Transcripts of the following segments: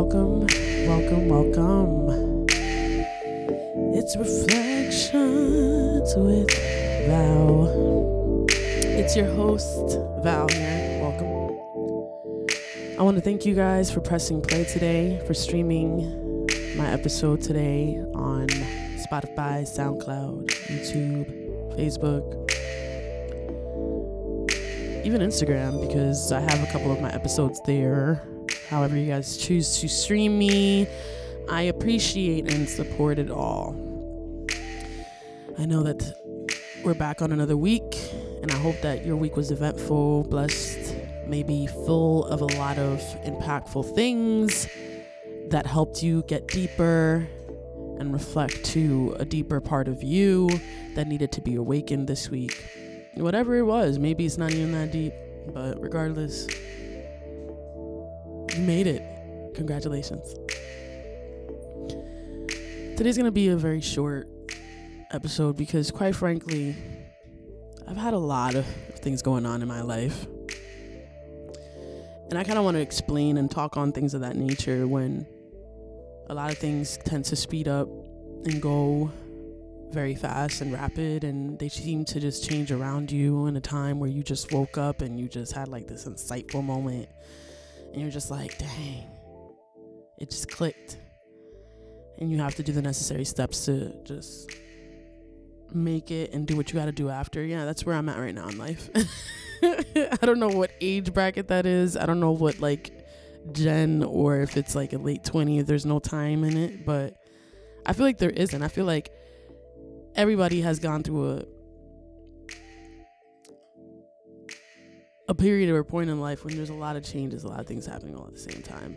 welcome. It's Reflections with VAL. It's your host, VAL here. Welcome. I want to thank you guys for pressing play today, for streaming my episode today on Spotify, SoundCloud, YouTube, Facebook, even Instagram, because I have a couple of my episodes there. However you guys choose to stream me, I appreciate and support it all. I know that we're back on another week, and I hope that your week was eventful, blessed, maybe full of a lot of impactful things that helped you get deeper and reflect to a deeper part of you that needed to be awakened this week. Whatever it was, maybe it's not even that deep, but regardless, you made it. Congratulations. Today's going to be a very short episode because, quite frankly, I've had a lot of things going on in my life. And I kind of want to explain and talk on things of that nature when a lot of things tend to speed up and go very fast and rapid, and they seem to just change around you in a time where you just woke up and you just had like this insightful moment and you're just like, dang, it just clicked. And you have to do the necessary steps to just make it and do what you got to do after. Yeah, that's where I'm at right now in life. I don't know what age bracket that is. I don't know what like gen, or if it's like a late 20s, there's no time in it, but I feel like there isn't. I feel like everybody has gone through a period or a point in life when there's a lot of changes, a lot of things happening all at the same time.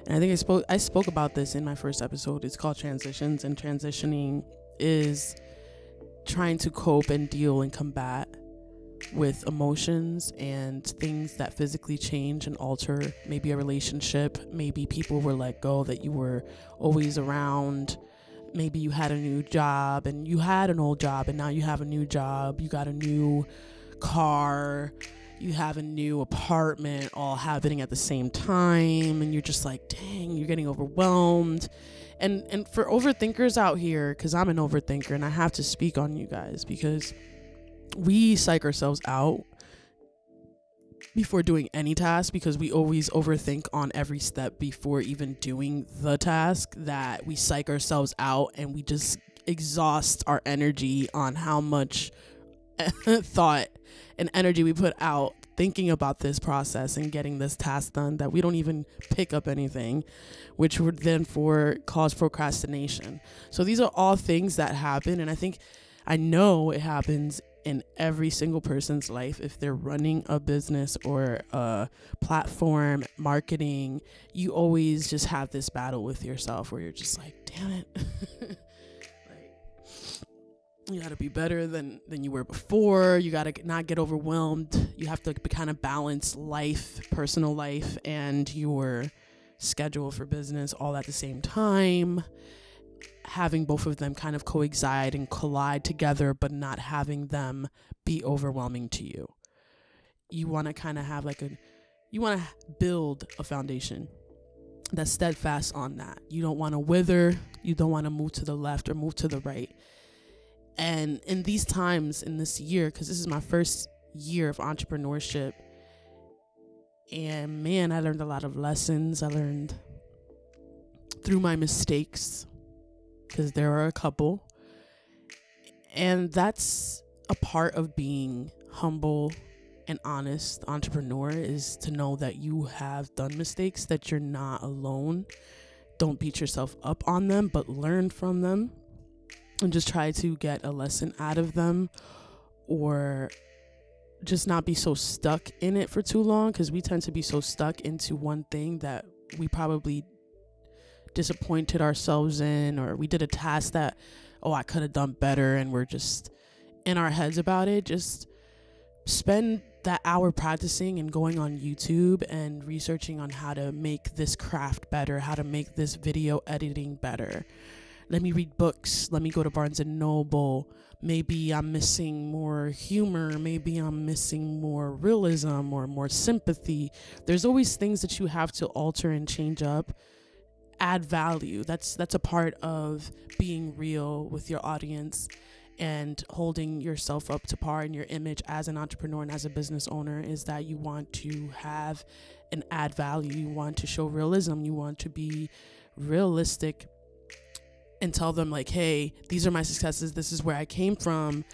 And I think I spoke about this in my first episode. It's called transitions, and transitioning is trying to cope and deal and combat with emotions and things that physically change and alter. Maybe a relationship, maybe people were let go that you were always around. Maybe you had a new job and you had an old job and now you have a new job. You got a new car. You have a new apartment, all happening at the same time. And you're just like, dang, you're getting overwhelmed. And for overthinkers out here, because I'm an overthinker and I have to speak on you guys, because we psych ourselves out before doing any task, because we always overthink on every step before even doing the task, that we psych ourselves out and we just exhaust our energy on how much thought and energy we put out thinking about this process and getting this task done, that we don't even pick up anything, which would then cause procrastination. So these are all things that happen, and I know it happens in every single person's life. If they're running a business or a platform, marketing, you always just have this battle with yourself where you're just like, damn it. Like, you got to be better than you were before. You got to not get overwhelmed. You have to kind of balance life, personal life, and your schedule for business all at the same time. Having both of them kind of coexist and collide together, but not having them be overwhelming to you. You want to kind of have you want to build a foundation that's steadfast on that. You don't want to wither. You don't want to move to the left or move to the right. And in these times, in this year, because this is my first year of entrepreneurship, and man, I learned a lot of lessons. I learned through my mistakes, because there are a couple, and that's a part of being humble and honest entrepreneur, is to know that you have done mistakes, that you're not alone. Don't beat yourself up on them, but learn from them and just try to get a lesson out of them, or just not be so stuck in it for too long, because we tend to be so stuck into one thing that we probably disappointed ourselves in, or we did a task that, I could have done better, and we're just in our heads about it. Just spend that hour practicing and going on YouTube and researching on how to make this craft better, how to make this video editing better. Let me read books. Let me go to Barnes and Noble. Maybe I'm missing more humor. Maybe I'm missing more realism or more sympathy. There's always things that you have to alter and change up add value. That's a part of being real with your audience and holding yourself up to par in your image as an entrepreneur and as a business owner, is that you want to have and add value. You want to show realism. You want to be realistic and tell them like, hey, these are my successes. This is where I came from,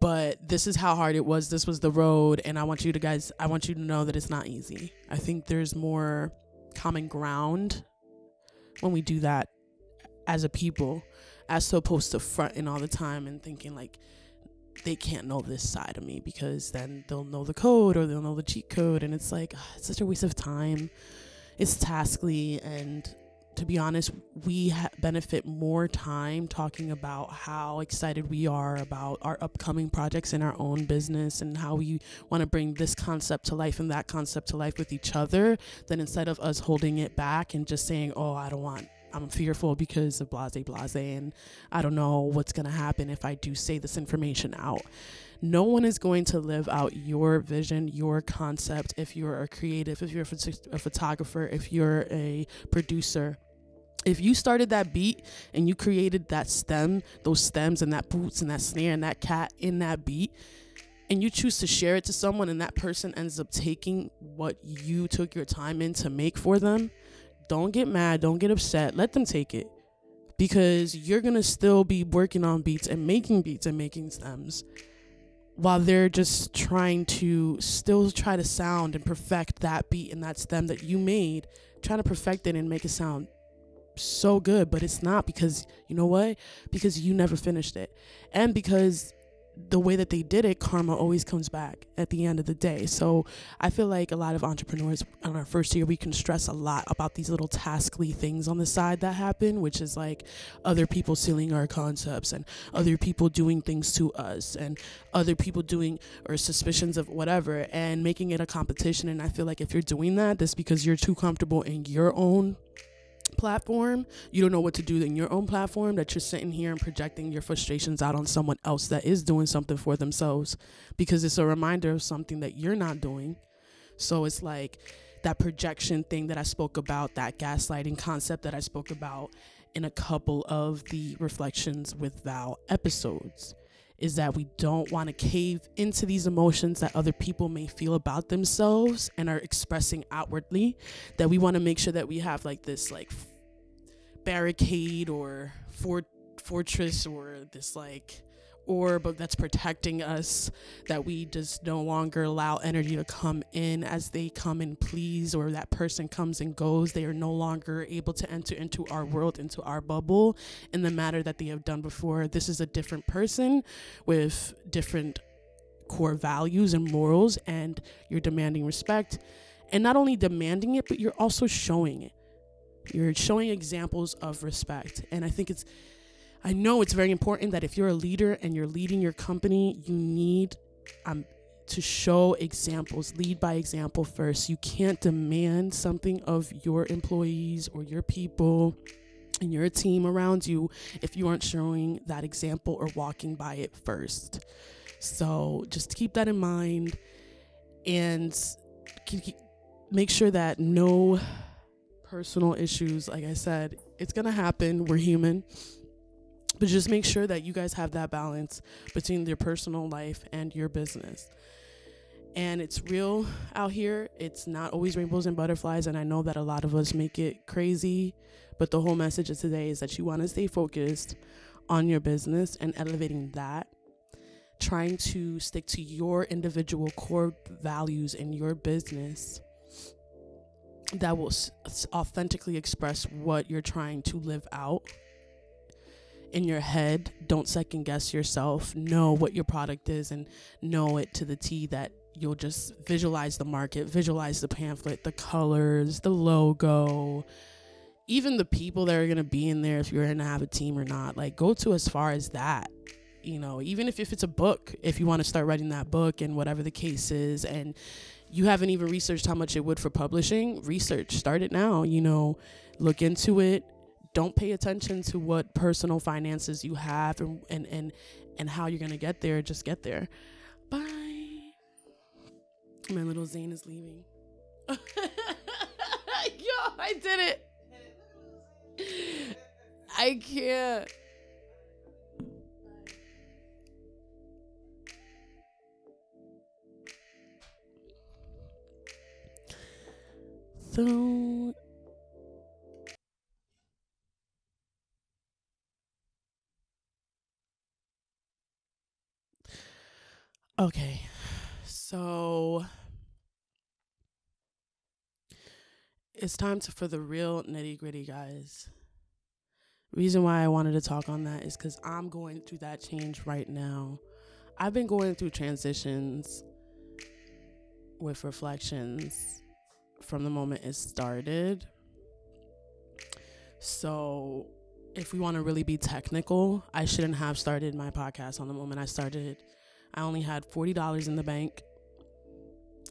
but this is how hard it was. This was the road. And I want you to know that it's not easy. I think there's more common ground when we do that as a people, as opposed to fronting all the time and thinking like they can't know this side of me, because then they'll know the code or they'll know the cheat code. And it's like, it's such a waste of time. It's taskly. And to be honest, we benefit more time talking about how excited we are about our upcoming projects in our own business and how we want to bring this concept to life and that concept to life with each other, than instead of us holding it back and just saying, oh, I'm fearful because of blase, and I don't know what's going to happen if I do say this information out. No one is going to live out your vision, your concept. If you're a creative, if you're a photographer, if you're a producer, if you started that beat and you created that stem, those stems and that boots and that snare and that cat in that beat, and you choose to share it to someone and that person ends up taking what you took your time in to make for them, don't get mad, don't get upset, let them take it, because you're going to still be working on beats and making stems while they're just trying to sound and perfect that beat and that stem that you made, trying to perfect it and make it sound so good, but it's not, because you know what? Because you never finished it, and because the way that they did it, karma always comes back at the end of the day. So I feel like a lot of entrepreneurs in our first year, we can stress a lot about these little taskly things on the side that happen, which is like other people stealing our concepts and other people doing things to us and other people doing, or suspicions of whatever, and making it a competition. And I feel like if you're doing that, that's because you're too comfortable in your own platform. You don't know what to do in your own platform, that you're sitting here and projecting your frustrations out on someone else that is doing something for themselves, because it's a reminder of something that you're not doing. So it's like that projection thing that I spoke about, that gaslighting concept that I spoke about in a couple of the Reflections with Val episodes, is that we don't want to cave into these emotions that other people may feel about themselves and are expressing outwardly, that we want to make sure that we have like this like barricade or fortress or this like orb that's protecting us, that we just no longer allow energy to come in as they come and please, or that person comes and goes. They are no longer able to enter into our world, into our bubble in the manner that they have done before. This is a different person with different core values and morals, and you're demanding respect, and not only demanding it, but you're also showing it. You're showing examples of respect. And I know it's very important that if you're a leader and you're leading your company, you need to show examples, lead by example first. You can't demand something of your employees or your people and your team around you if you aren't showing that example or walking by it first. So just keep that in mind, and make sure that no personal issues, like I said, it's going to happen. We're human. But just make sure that you guys have that balance between your personal life and your business. And it's real out here. It's not always rainbows and butterflies. And I know that a lot of us make it crazy. But the whole message of today is that you want to stay focused on your business and elevating that. Trying to stick to your individual core values in your business that will authentically express what you're trying to live out in your head. Don't second guess yourself. Know what your product is and know it to the T, that you'll just visualize the market, visualize the pamphlet, the colors, the logo, even the people that are going to be in there, if you're going to have a team or not. Like, go to as far as that, even if it's a book, if you want to start writing that book and whatever the case is, and you haven't even researched how much it would for publishing, start it now, look into it. Don't pay attention to what personal finances you have and how you're going to get there. Just get there. Bye. My little Zane is leaving. Yo, I did it. I can't. So okay, so it's time for the real nitty gritty, guys. Reason why I wanted to talk on that is because I'm going through that change right now. I've been going through transitions with reflections from the moment it started. So if we want to really be technical, I shouldn't have started my podcast on the moment I started. I only had $40 in the bank,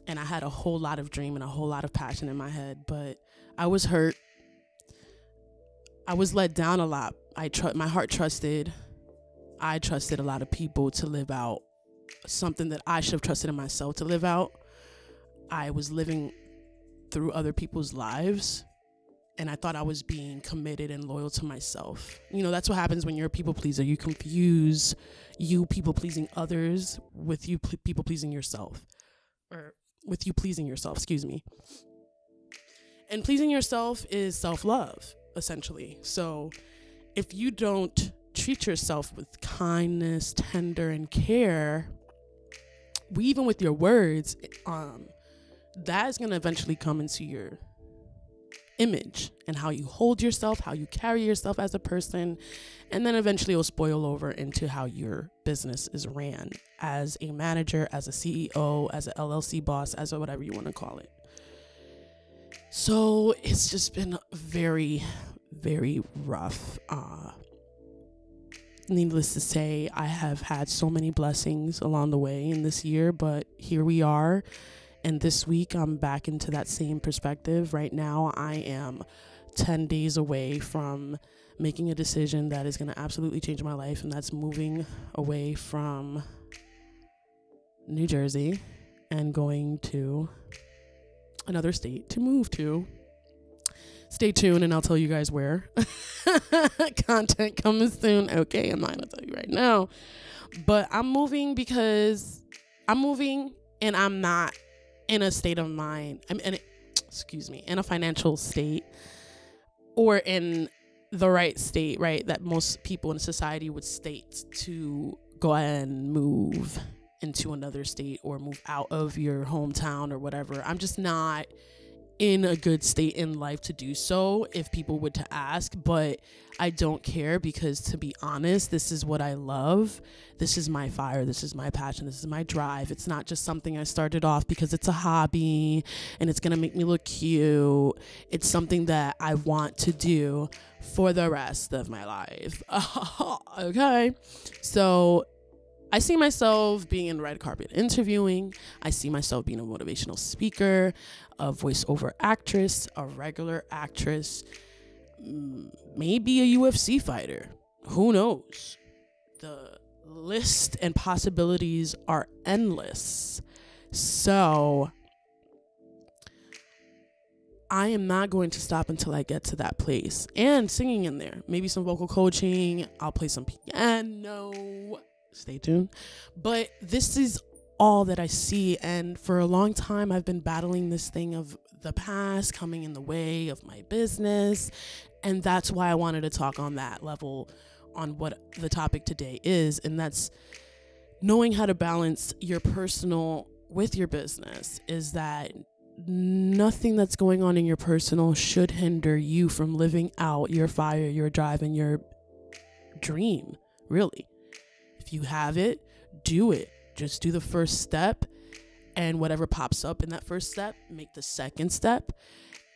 and I had a whole lot of dream and a whole lot of passion in my head, but I was hurt. I was let down a lot. My heart trusted. I trusted a lot of people to live out something that I should have trusted in myself to live out. I was living through other people's lives, and I thought I was being committed and loyal to myself. You know, that's what happens when you're a people pleaser. You confuse you people pleasing others with you people pleasing yourself, or with you pleasing yourself, excuse me. And pleasing yourself is self-love, essentially. So if you don't treat yourself with kindness, tender, and care, even with your words, that is going to eventually come into your image and how you hold yourself, how you carry yourself as a person, and then eventually it'll spoil over into how your business is ran as a manager, as a CEO, as an LLC boss, as a whatever you want to call it. So it's just been very, very rough. Needless to say, I have had so many blessings along the way in this year, but here we are. And this week, I'm back into that same perspective. Right now, I am 10 days away from making a decision that is going to absolutely change my life, and that's moving away from New Jersey and going to another state to move to. Stay tuned, and I'll tell you guys where. Content coming soon. Okay, I'm not going to tell you right now. But I'm moving because I'm moving, and I'm not in a state of mind, in a financial state, or in the right state, right, that most people in society would state to go ahead and move into another state or move out of your hometown or whatever. I'm just not in a good state in life to do so if people were to ask, but I don't care, because to be honest, this is what I love. This is my fire. This is my passion. This is my drive. It's not just something I started off because it's a hobby and it's going to make me look cute. It's something that I want to do for the rest of my life. Okay. So I see myself being in red carpet interviewing. I see myself being a motivational speaker, a voiceover actress, a regular actress, maybe a UFC fighter. Who knows? The list and possibilities are endless. So I am not going to stop until I get to that place. And singing in there. Maybe some vocal coaching. I'll play some piano. Stay tuned. But this is all that I see, and for a long time I've been battling this thing of the past coming in the way of my business, and that's why I wanted to talk on that level on what the topic today is, and that's knowing how to balance your personal with your business. Is that nothing that's going on in your personal should hinder you from living out your fire, your drive, and your dream, really. If you have it, do it. Just do the first step, and whatever pops up in that first step, make the second step.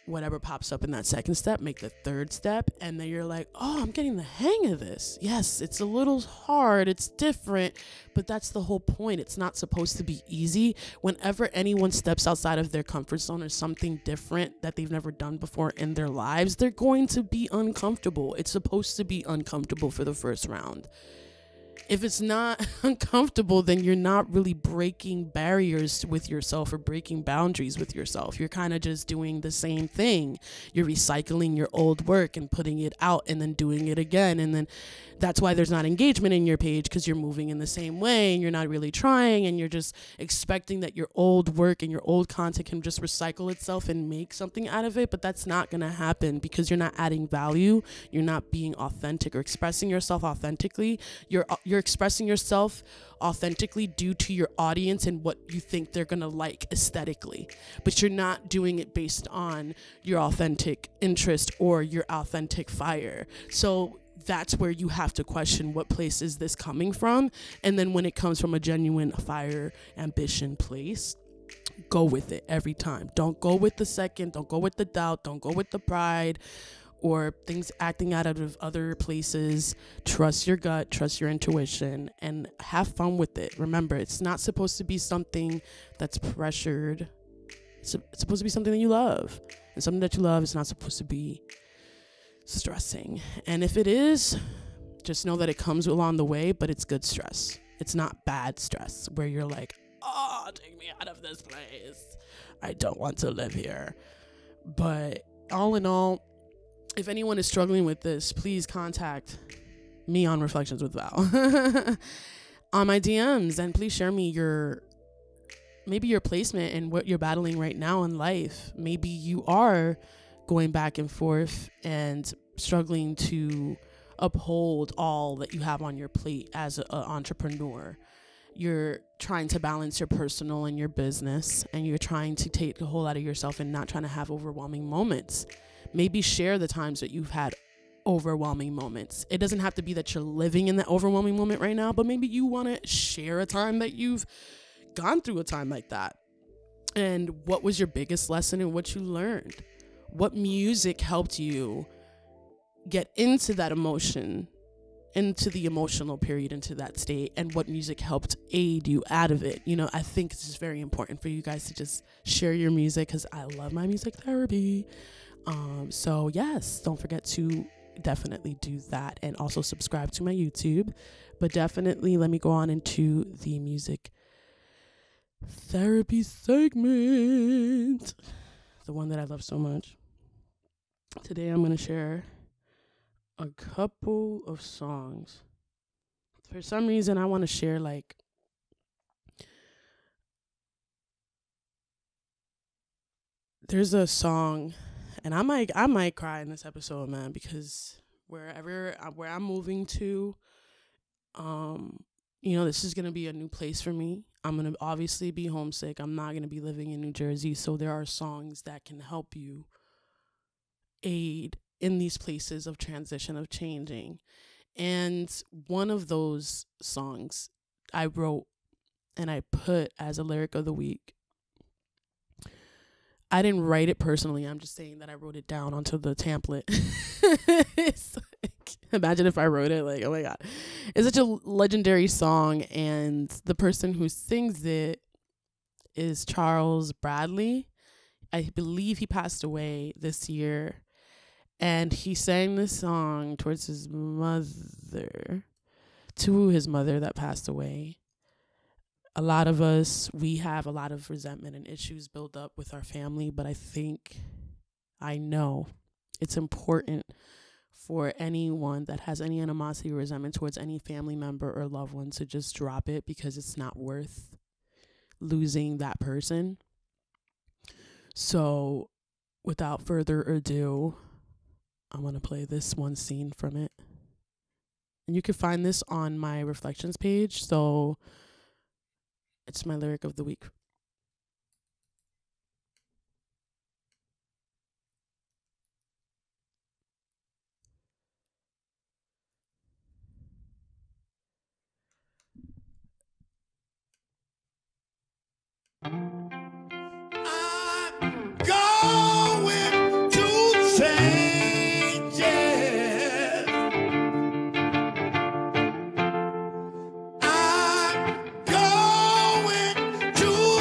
Whatever pops up in that second step, make the third step. And then you're like, oh, I'm getting the hang of this. Yes, it's a little hard. It's different, but that's the whole point. It's not supposed to be easy. Whenever anyone steps outside of their comfort zone or something different that they've never done before in their lives, they're going to be uncomfortable. It's supposed to be uncomfortable for the first round. if it's not uncomfortable, then you're not really breaking barriers with yourself or breaking boundaries with yourself. You're kind of just doing the same thing. You're recycling your old work and putting it out and then doing it again. And then that's why there's not engagement in your page, because you're moving in the same way and you're not really trying, and you're just expecting that your old work and your old content can just recycle itself and make something out of it. But that's not going to happen, because you're not adding value. You're not being authentic or expressing yourself authentically. You're expressing yourself authentically due to your audience and what you think they're going to like aesthetically, but you're not doing it based on your authentic interest or your authentic fire. So that's where you have to question, what place is this coming from? And then when it comes from a genuine fire, ambition place, go with it every time. Don't go with the second, don't go with the doubt, don't go with the pride or things acting out of other places. Trust your gut, trust your intuition, and have fun with it. Remember, it's not supposed to be something that's pressured. It's supposed to be something that you love. And something that you love is not supposed to be stressing. And if it is, just know that it comes along the way, but it's good stress. It's not bad stress where you're like, oh, take me out of this place, I don't want to live here. But all in all, if anyone is struggling with this, please contact me on Reflections with Val on my DMs, and please share me your placement and what you're battling right now in life. Maybe you are going back and forth and struggling to uphold all that you have on your plate as an entrepreneur. You're trying to balance your personal and your business, and you're trying to take the whole out of yourself and not trying to have overwhelming moments. Maybe share the times that you've had overwhelming moments. It doesn't have to be that you're living in that overwhelming moment right now, but maybe you want to share a time that you've gone through a time like that. And what was your biggest lesson and what you learned? What music helped you get into that emotion, into the emotional period, into that state, and what music helped aid you out of it? You know, I think this is very important for you guys to just share your music, because I love my music therapy. So yes, don't forget to definitely do that, and also subscribe to my YouTube. But definitely let me go on into the music therapy segment, the one that I love so much. Today I'm going to share a couple of songs. For some reason, I want to share there's a song, and I might cry in this episode, man, because where I'm moving to, this is going to be a new place for me. I'm going to obviously be homesick. I'm not going to be living in New Jersey. So there are songs that can help you aid in these places of transition, of changing. And one of those songs I wrote and I put as a lyric of the week. I didn't write it personally. I'm just saying that I wrote it down onto the template. It's imagine if I wrote it, oh my God. It's such a legendary song, and the person who sings it is Charles Bradley. I believe he passed away this year, and he sang this song towards his mother, to his mother that passed away. A lot of us, we have a lot of resentment and issues built up with our family, but I know it's important for anyone that has any animosity or resentment towards any family member or loved one to just drop it, because it's not worth losing that person. So without further ado, I'm going to play this one scene from it. And you can find this on my Reflections page. So it's my lyric of the week. I'm going to change it. I'm going to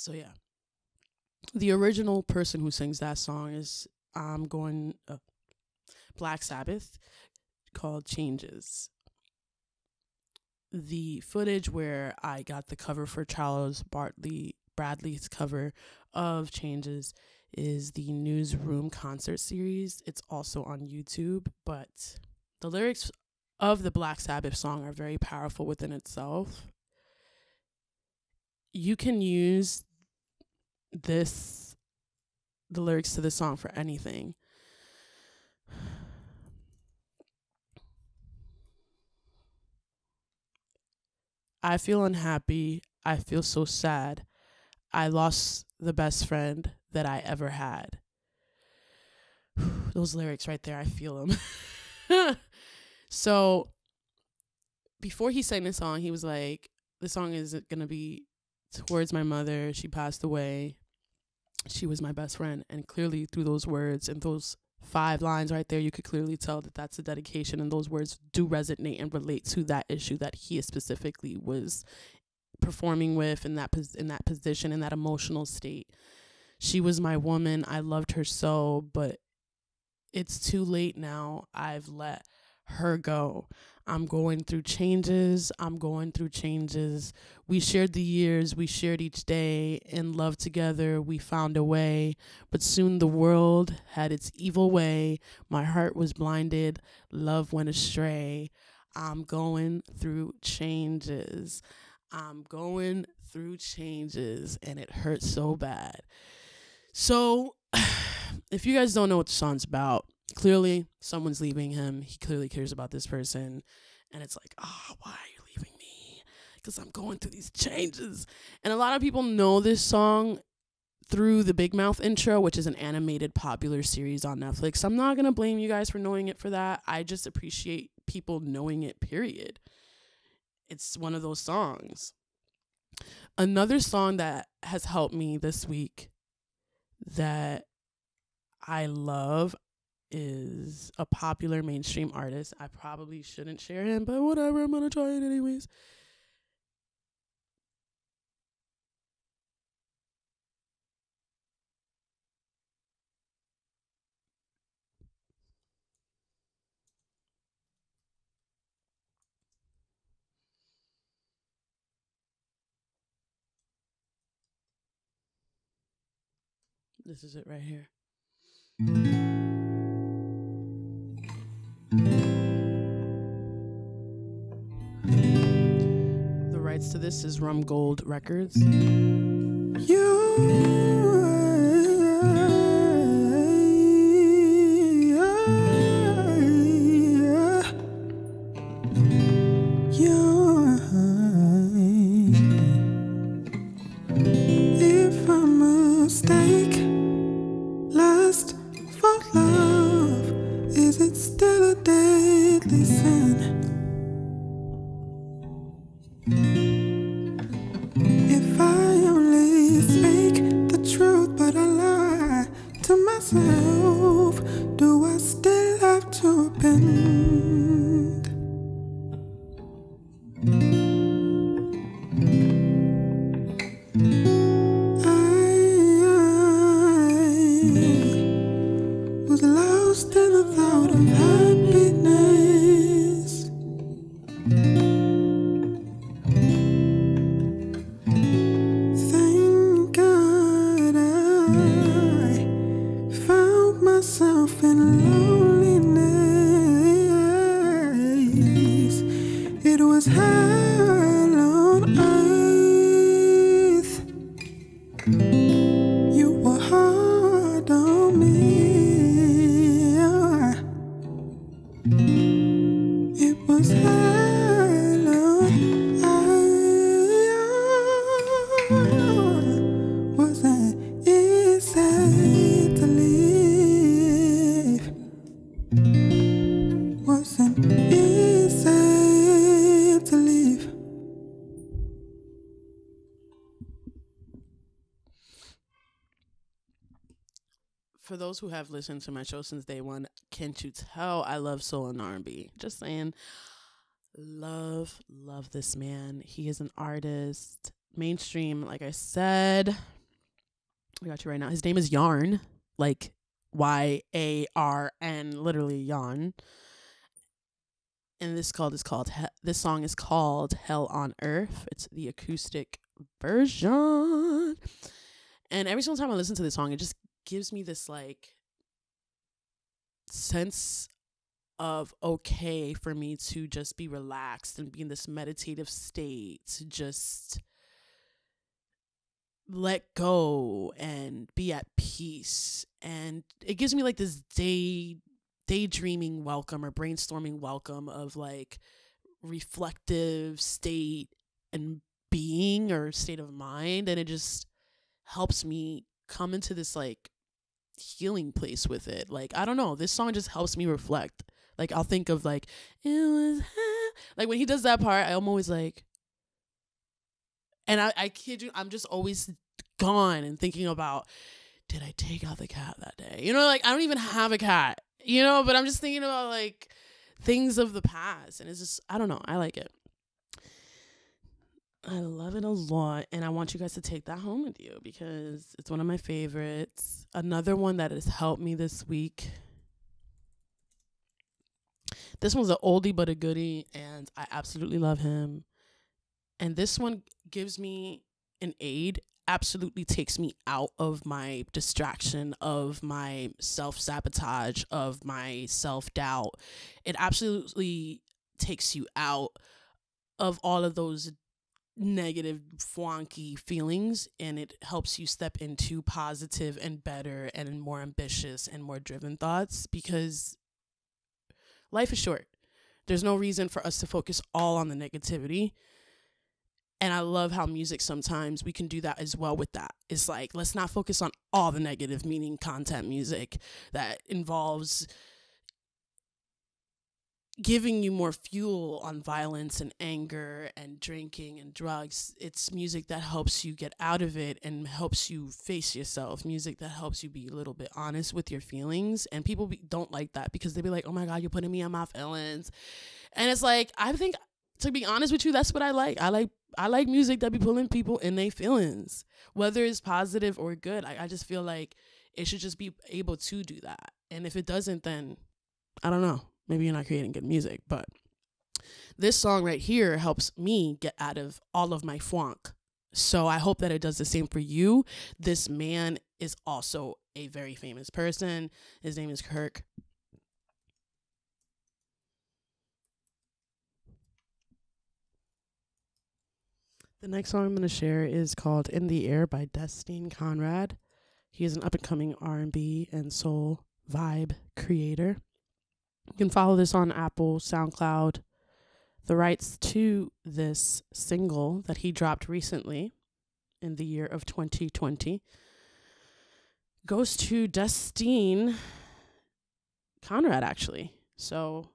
So yeah, the original person who sings that song is Black Sabbath, called Changes. The footage where I got the cover for Charles Bradley's cover of Changes is the Newsroom concert series. It's also on YouTube, but the lyrics of the Black Sabbath song are very powerful within itself. You can use the lyrics to this song for anything. I feel unhappy. I feel so sad. I lost the best friend that I ever had. Those lyrics right there, I feel them. So before he sang this song, he was like, the song is going to be towards my mother. She passed away. She was my best friend. And clearly through those words and those 5 lines right there, you could clearly tell that that's a dedication, and those words do resonate and relate to that issue that he specifically was performing with in that position, in that emotional state. She was my woman. I loved her so, but it's too late now. I've let her go. I'm going through changes. We shared the years, we shared each day. In love together, we found a way. But soon the world had its evil way. My heart was blinded. Love went astray. I'm going through changes. And it hurts so bad. So, if you guys don't know what the song's about, clearly someone's leaving him. He clearly cares about this person. And it's like, why are you leaving me? Because I'm going through these changes. And a lot of people know this song through the Big Mouth intro, which is an animated popular series on Netflix. I'm not going to blame you guys for knowing it for that. I just appreciate people knowing it, period. It's one of those songs. Another song that has helped me this week that I love is a popular mainstream artist. I probably shouldn't share him, but whatever, I'm gonna try it anyways. This is it right here. The rights to this is Rum Gold Records. If a mistake, lust for love, is it still a deadly sin? If I only speak the truth but I lie to myself, do I still have to repent? I was lost in the thought of happiness. Thank God I found myself in loneliness. It was hell on earth. You were hard on me. It was hell on earth. Wasn't easy to live. Wasn't easy to live. For those who have listened to my show since day one, can't you tell I love soul and R&B? Just saying, love this man. He is an artist, mainstream, like I said. I got you right now. His name is Yarn, like YARN, literally Yarn. And this song is called Hell on Earth. It's the acoustic version. And every single time I listen to this song, it just gives me this like sense of okay for me to just be relaxed and be in this meditative state, to just let go and be at peace. And it gives me like this daydreaming welcome or brainstorming welcome of like reflective state and being or state of mind. And it just helps me come into this like healing place with it. Like, I don't know, this song just helps me reflect. Like, I'll think of like, it was like when he does that part, I'm always like, and I kid you, I'm just always gone and thinking about, did I take out the cat that day? You know, like I don't even have a cat, you know, but I'm just thinking about like things of the past. And it's just, I don't know, I like it. I love it a lot. And I want you guys to take that home with you because it's one of my favorites. Another one that has helped me this week. This one's an oldie but a goodie, and I absolutely love him. And this one gives me an aid, absolutely takes me out of my distraction, of my self-sabotage, of my self-doubt. It absolutely takes you out of all of those negative, wonky feelings, and it helps you step into positive and better and more ambitious and more driven thoughts, because life is short. There's no reason for us to focus all on the negativity. And I love how music, sometimes we can do that as well with that. It's like, let's not focus on all the negative meaning content music that involves giving you more fuel on violence and anger and drinking and drugs. It's music that helps you get out of it and helps you face yourself. Music that helps you be a little bit honest with your feelings. And people don't like that because they be like, oh my God, you're putting me on my feelings. And it's like, I think, to be honest with you, that's what I like. I like music that be pulling people in their feelings, whether it's positive or good. I just feel like it should just be able to do that. And if it doesn't, then I don't know. Maybe you're not creating good music. But this song right here helps me get out of all of my funk. So I hope that it does the same for you. This man is also a very famous person. His name is Kirk. The next song I'm going to share is called In the Air by Destine Conrad. He is an up-and-coming R&B and soul vibe creator. You can follow this on Apple, SoundCloud. The rights to this single that he dropped recently in the year of 2020 goes to Destine Conrad, actually. So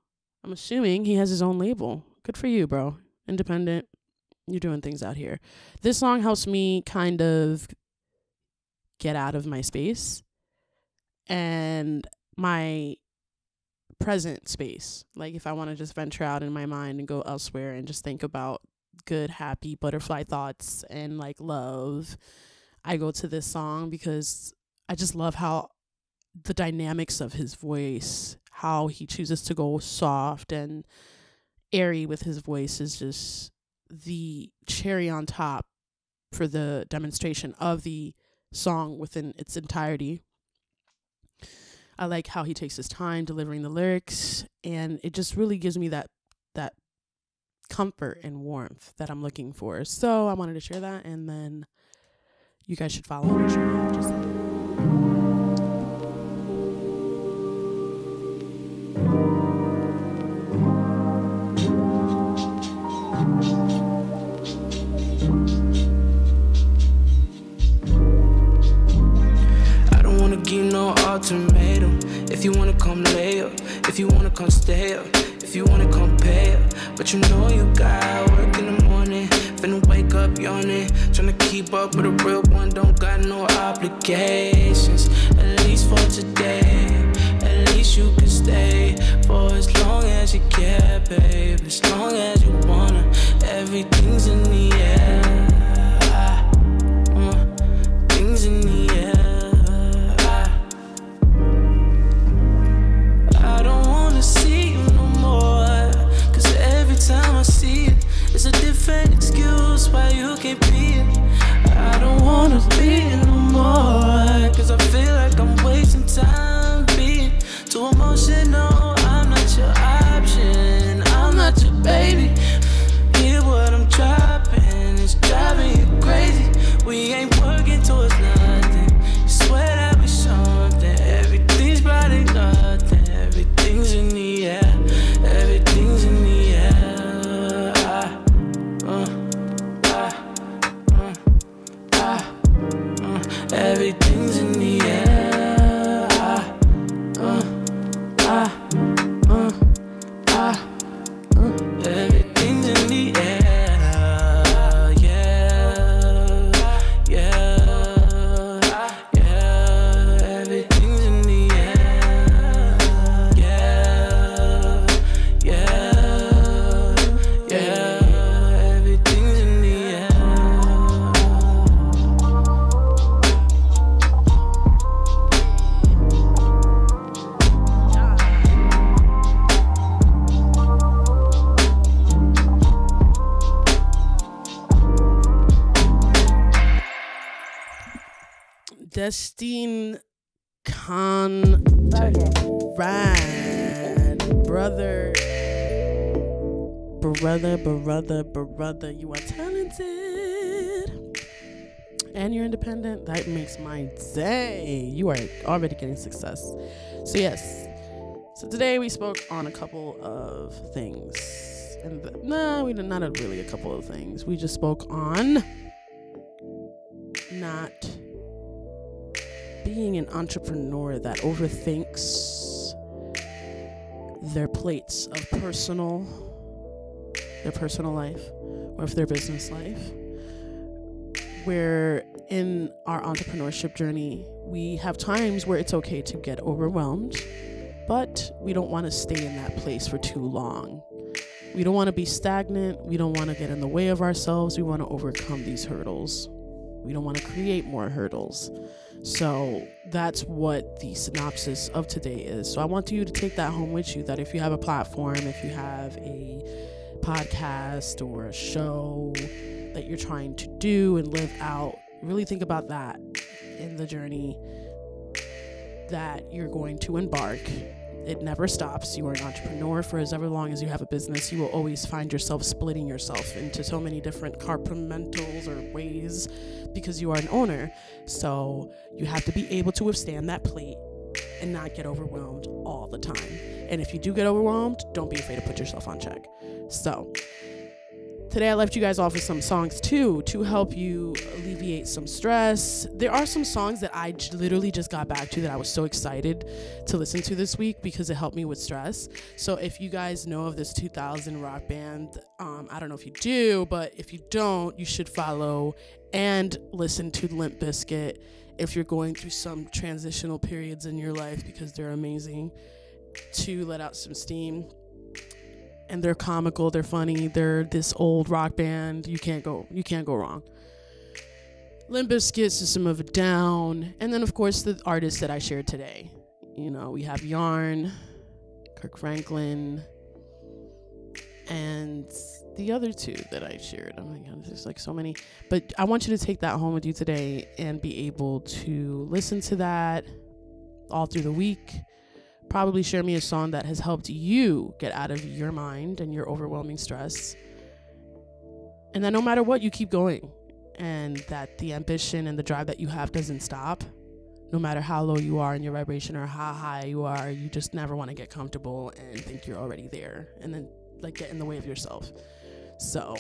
I'm assuming he has his own label. Good for you, bro. Independent. You're doing things out here. This song helps me kind of get out of my space and my present space. Like if I want to just venture out in my mind and go elsewhere and just think about good, happy butterfly thoughts and like love, I go to this song because I just love how the dynamics of his voice, how he chooses to go soft and airy with his voice, is just the cherry on top for the demonstration of the song within its entirety. I like how he takes his time delivering the lyrics, and it just really gives me that comfort and warmth that I'm looking for. So I wanted to share that, and then you guys should follow me. Give no ultimatum. If you wanna come lay up, if you wanna come stay up, if you wanna come pay up. But you know you got work in the morning, finna wake up yawning, tryna keep up with a real one, don't got no obligations. At least for today, at least you can stay for as long as you care, babe. As long as you wanna, everything's in the air. Things in the air. you can't be it. I don't wanna be it no more, cause I feel like I'm wasting time being too emotional. I'm not your option, I'm not your baby. Hear what I'm dropping, it's driving you crazy. We ain't working towards nothing. You swear that we something. Everything's probably nothing. Everything's in the air. Everything's in the air. Everything's in the air. Everything's in the air. Yeah, yeah, yeah. Everything's in the air. Yeah, yeah, yeah. Everything's in the air. Destine Conrad, brother, you are talented and you're independent. That makes my day. You are already getting success. So yes, so today we spoke on a couple of things, and we did not really a couple of things. We just spoke on not being an entrepreneur that overthinks their plates of their personal life or of their business life. Where in our entrepreneurship journey, we have times where it's okay to get overwhelmed, but we don't want to stay in that place for too long. We don't want to be stagnant. We don't want to get in the way of ourselves. We want to overcome these hurdles. We don't want to create more hurdles. So that's what the synopsis of today is. So I want you to take that home with you, that if you have a platform, if you have a podcast or a show that you're trying to do and live out, really think about that in the journey that you're going to embark. It never stops. You are an entrepreneur for as ever long as you have a business. You will always find yourself splitting yourself into so many different compartmentals or ways because you are an owner. So you have to be able to withstand that plate and not get overwhelmed all the time. And if you do get overwhelmed, don't be afraid to put yourself on check. So today I left you guys off with some songs too to help you alleviate some stress. There are some songs that I literally just got back to that I was so excited to listen to this week because it helped me with stress. So if you guys know of this 2000 rock band, I don't know if you do, but if you don't, you should follow and listen to Limp Bizkit if you're going through some transitional periods in your life, because they're amazing to let out some steam. And they're comical, they're funny, they're this old rock band. You can't go wrong. Limp Bizkit, System of a Down, and then of course the artists that I shared today. You know, we have Yarn, Kirk Franklin, and the other two that I shared. Oh my god, there's like so many. But I want you to take that home with you today and be able to listen to that all through the week. Probably share me a song that has helped you get out of your mind and your overwhelming stress. And that no matter what, you keep going. And that the ambition and the drive that you have doesn't stop. No matter how low you are in your vibration or how high you are, you just never want to get comfortable and think you're already there. And then like get in the way of yourself. So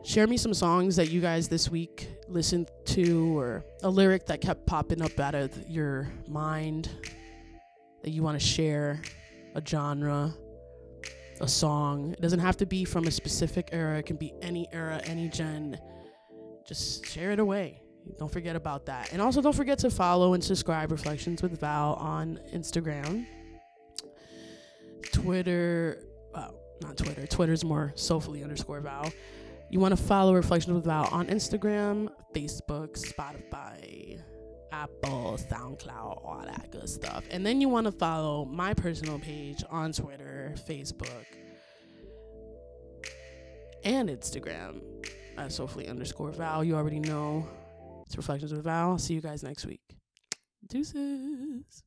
share me some songs that you guys this week listened to, or a lyric that kept popping up out of your mind that you want to share, a genre, a song. It doesn't have to be from a specific era. It can be any era, any gen. Just share it away. Don't forget about that. And also don't forget to follow and subscribe Reflections with Val on Instagram, Twitter. Well, not Twitter. Twitter's more soulfully_Val. You want to follow Reflections with Val on Instagram, Facebook, Spotify, Apple, SoundCloud, all that good stuff. And then you want to follow my personal page on Twitter, Facebook, and Instagram, at Soulfully_Val. You already know. It's Reflections with Val. I'll see you guys next week. Deuces.